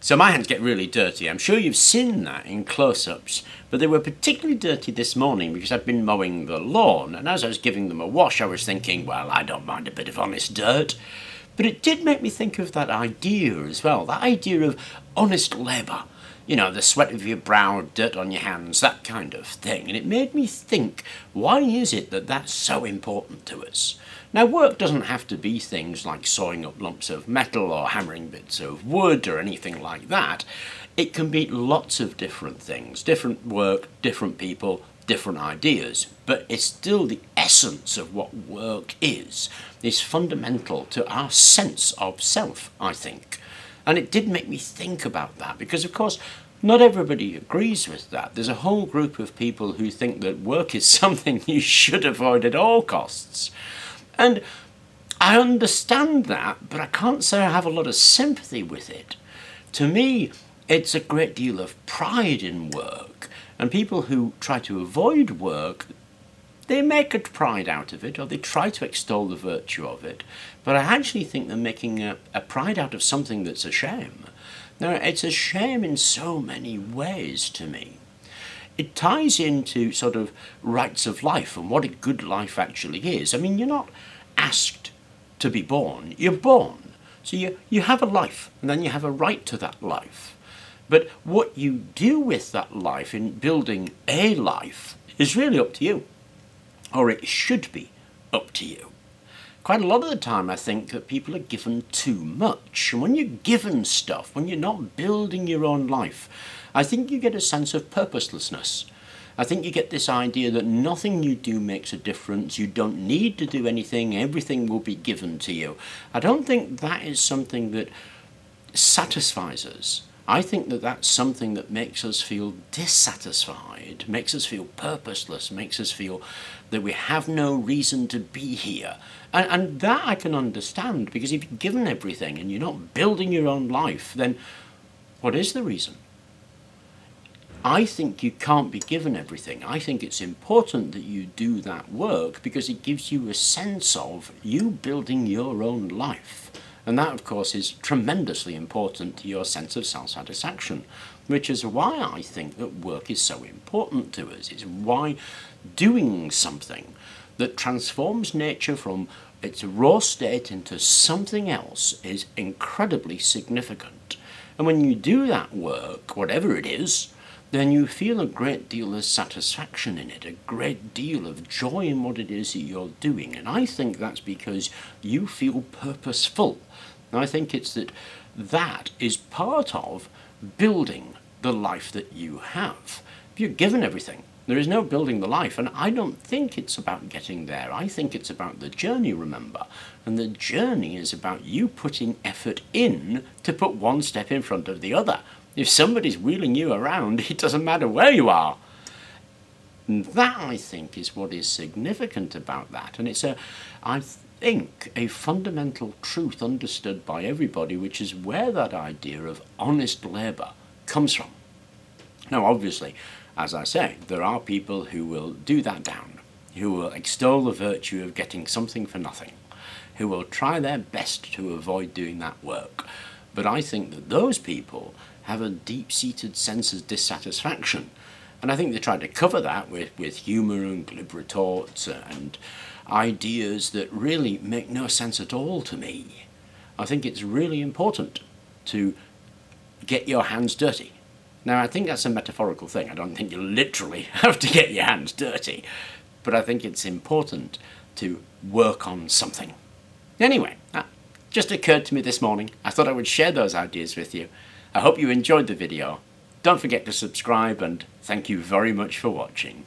So my hands get really dirty. I'm sure you've seen that in close-ups, but they were particularly dirty this morning because I'd been mowing the lawn, and as I was giving them a wash I was thinking, well, I don't mind a bit of honest dirt. But it did make me think of that idea as well, that idea of honest labour. You know, the sweat of your brow, dirt on your hands, that kind of thing. And it made me think, why is it that that's so important to us? Now, work doesn't have to be things like sawing up lumps of metal or hammering bits of wood or anything like that. It can be lots of different things, different work, different people, different ideas. But it's still the essence of what work is fundamental to our sense of self, I think. And it did make me think about that because, of course, not everybody agrees with that. There's a whole group of people who think that work is something you should avoid at all costs. And I understand that, but I can't say I have a lot of sympathy with it. To me, it's a great deal of pride in work. And people who try to avoid work, they make a pride out of it, or they try to extol the virtue of it. But I actually think they're making a pride out of something that's a shame. Now, it's a shame in so many ways to me. It ties into sort of rights of life and what a good life actually is. I mean, you're not asked to be born, you're born. So you have a life, and then you have a right to that life. But what you do with that life in building a life is really up to you. Or it should be up to you. Quite a lot of the time I think that people are given too much. And when you're given stuff, when you're not building your own life, I think you get a sense of purposelessness. I think you get this idea that nothing you do makes a difference, you don't need to do anything, everything will be given to you. I don't think that is something that satisfies us. I think that that's something that makes us feel dissatisfied, makes us feel purposeless, makes us feel that we have no reason to be here. And that I can understand, because if you're given everything and you're not building your own life, then what is the reason? I think you can't be given everything. I think it's important that you do that work because it gives you a sense of you building your own life. And that, of course, is tremendously important to your sense of self-satisfaction, which is why I think that work is so important to us. It's why doing something that transforms nature from its raw state into something else is incredibly significant. And when you do that work, whatever it is, then you feel a great deal of satisfaction in it, a great deal of joy in what it is that you're doing. And I think that's because you feel purposeful. And I think it's that is part of building the life that you have. If you're given everything, there is no building the life. And I don't think it's about getting there. I think it's about the journey, remember. And the journey is about you putting effort in to put one step in front of the other. If somebody's wheeling you around, it doesn't matter where you are. And that, I think, is what is significant about that. And it's I think, a fundamental truth understood by everybody, which is where that idea of honest labour comes from. Now, obviously, as I say, there are people who will do that down, who will extol the virtue of getting something for nothing, who will try their best to avoid doing that work. But I think that those people have a deep-seated sense of dissatisfaction. And I think they try to cover that with humour and glib retorts and ideas that really make no sense at all to me. I think it's really important to get your hands dirty. Now, I think that's a metaphorical thing. I don't think you literally have to get your hands dirty. But I think it's important to work on something. Anyway, that just occurred to me this morning. I thought I would share those ideas with you. I hope you enjoyed the video. Don't forget to subscribe, and thank you very much for watching.